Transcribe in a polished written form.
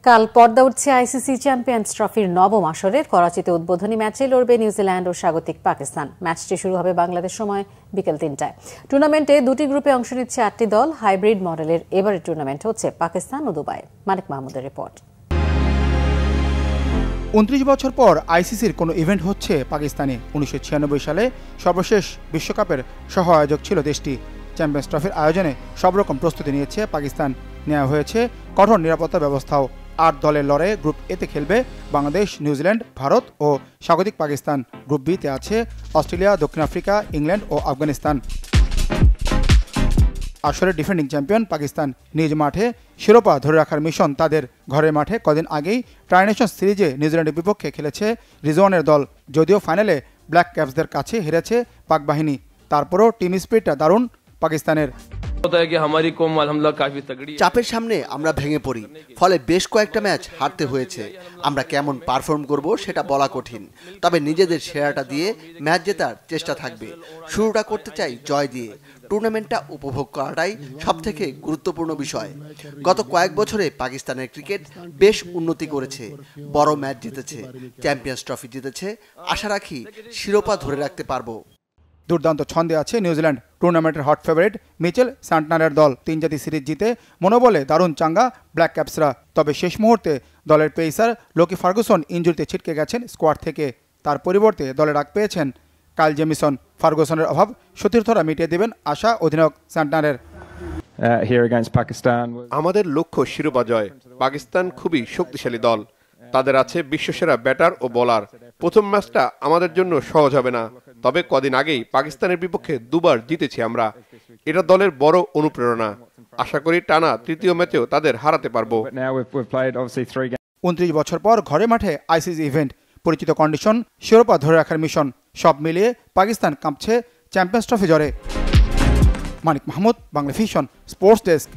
কাল পর্দা উঠছে আইসিসি চ্যাম্পিয়ন্স ট্রফির নবম আসরের। করাচিতে উদ্বোধনী ম্যাচে লড়বে নিউজিল্যান্ড ও স্বাগতিক পাকিস্তান। ম্যাচটি শুরু হবে বাংলাদেশ সময় বিকেল ৩টায়। টুর্নামেন্টে দুটি গ্রুপে অংশ নিচ্ছে ৮টি দল। হাইব্রিড মডেলের এবারের টুর্নামেন্ট হচ্ছে পাকিস্তান ও দুবাই। মানিক মাহমুদের রিপোর্ট। ২৯ বছর পর আইসিসির কোনো ইভেন্ট হচ্ছে পাকিস্তানে। ১৯৯৬ সালে সর্বশেষ বিশ্বকাপের সহ আয়োজক ছিল দেশটি। চ্যাম্পিয়ন্স ট্রফির আয়োজনে সব রকম প্রস্তুতি নিয়েছে পাকিস্তান। নেওয়া হয়েছে কঠোর নিরাপত্তা ব্যবস্থাও। ৮ দলের লড়াইয়ে গ্রুপ এতে খেলবে বাংলাদেশ, নিউজিল্যান্ড, ভারত ও স্বাগতিক পাকিস্তান। গ্রুপ বিতে আছে অস্ট্রেলিয়া, দক্ষিণ আফ্রিকা, ইংল্যান্ড ও আফগানিস্তান। আসরের ডিফেন্ডিং চ্যাম্পিয়ন পাকিস্তান নিজ মাঠে শিরোপা ধরে রাখার মিশন তাদের। ঘরের মাঠে কদিন আগেই ট্রাই নেশনস সিরিজে নিউজিল্যান্ডের বিপক্ষে খেলেছে রিজওয়ানের দল। যদিও ফাইনালে ব্ল্যাক ক্যাপসদের কাছে হেরেছে পাক বাহিনী, তারপরও টিম স্পিরিটটা দারুণ পাকিস্তানের। চাপের সামনে আমরা ভেঙে পড়ি, ফলে বেশ কয়েকটা ম্যাচ হারতে হয়েছে। আমরা কেমন পারফর্ম করব সেটা বলা কঠিন, তবে নিজেদের সেরাটা দিয়ে ম্যাচ জেতার চেষ্টা থাকবে। শুরুটা করতে চাই জয় দিয়ে। টুর্নামেন্টটা উপভোগ করাটাই সবথেকে গুরুত্বপূর্ণ বিষয়। গত কয়েক বছরে পাকিস্তানের ক্রিকেট বেশ উন্নতি করেছে, বড় ম্যাচ জিতেছে, চ্যাম্পিয়ন্স ট্রফি জিতেছে। আশা রাখি শিরোপা ধরে রাখতে পারবো। দুর্দান্ত ছন্দে আছে নিউজিল্যান্ড। টুর্নামেন্টের হট ফেভারিট মিচেল স্যান্টনারের দল। ৩ জাতি সিরিজ জিতে মনোবলে দারুণ চাঙ্গা ব্ল্যাক ক্যাপসরা। তবে শেষ মুহূর্তে দলের পেসার লোকি ফার্গুসন ইনজুরিতে ছিটকে গেছেন স্কোয়াড থেকে। তার পরিবর্তে দলে ডাক পেয়েছেন কাইল জেমিসন। ফার্গুসনের অভাব সতীর্থরা মিটিয়ে দেবেন আশা অধিনায়ক স্যান্টনারের। আমাদের লক্ষ্য শিরোপা জয়। পাকিস্তান খুবই শক্তিশালী দল, তাদের আছে বিশ্বসেরা ব্যাটার ও বোলার। প্রথম ম্যাচটা আমাদের জন্য সহজ হবে না, তবে কদিন আগেই পাকিস্তানের বিপক্ষে দুবার জিতেছি আমরা। এটা দলের বড় অনুপ্রেরণা। আশা করি টানা তৃতীয় ম্যাচেও তাদের হারাতে পারবো। ২৯ বছর পর ঘরে মাঠে আইসিসি ইভেন্ট, পরিচিত কন্ডিশন, শিরোপা ধরে রাখার মিশন, সব মিলিয়ে পাকিস্তান কাঁপছে চ্যাম্পিয়ন্স ট্রফি জ্বরে। Manik Mahmud, Bangla vision, sports desk.